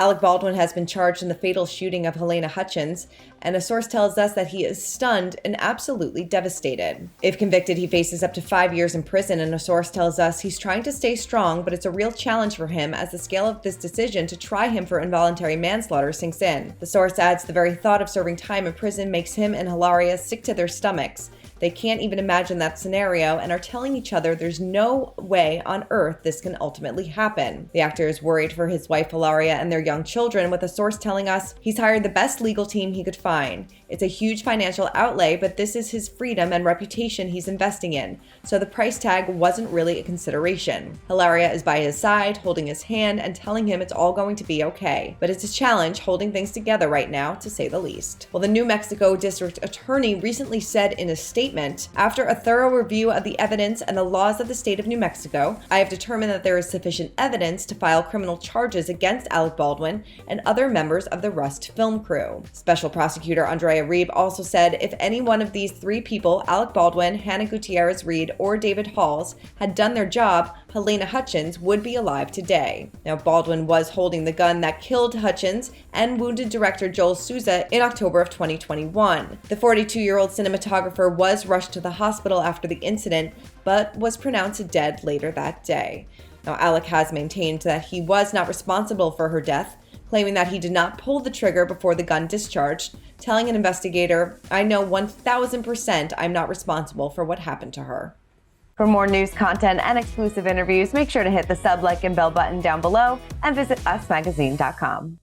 Alec Baldwin has been charged in the fatal shooting of Halyna Hutchins, and a source tells us that he is stunned and absolutely devastated. If convicted, he faces up to 5 years in prison, and a source tells us he's trying to stay strong, but it's a real challenge for him as the scale of this decision to try him for involuntary manslaughter sinks in. The source adds the very thought of serving time in prison makes him and Hilaria sick to their stomachs. They can't even imagine that scenario and are telling each other there's no way on earth this can ultimately happen. The actor is worried for his wife Hilaria and their young children, with a source telling us he's hired the best legal team he could find. It's a huge financial outlay, but this is his freedom and reputation he's investing in, so the price tag wasn't really a consideration. Hilaria is by his side, holding his hand and telling him it's all going to be okay. But it's a challenge holding things together right now, to say the least. Well, the New Mexico District Attorney recently said in a statement, "After a thorough review of the evidence and the laws of the state of New Mexico, I have determined that there is sufficient evidence to file criminal charges against Alec Baldwin and other members of the Rust film crew." Special Prosecutor Andrea Reeb also said if any one of these 3 people, Alec Baldwin, Hannah Gutierrez Reed, or David Halls, had done their job, Halyna Hutchins would be alive today. Now, Baldwin was holding the gun that killed Hutchins and wounded director Joel Souza in October of 2021. The 42-year-old cinematographer was rushed to the hospital after the incident, but was pronounced dead later that day. Now, Alec has maintained that he was not responsible for her death, claiming that he did not pull the trigger before the gun discharged, telling an investigator, "I know 1000% I'm not responsible for what happened to her." For more news content and exclusive interviews, make sure to hit the sub, like, and bell button down below and visit usmagazine.com.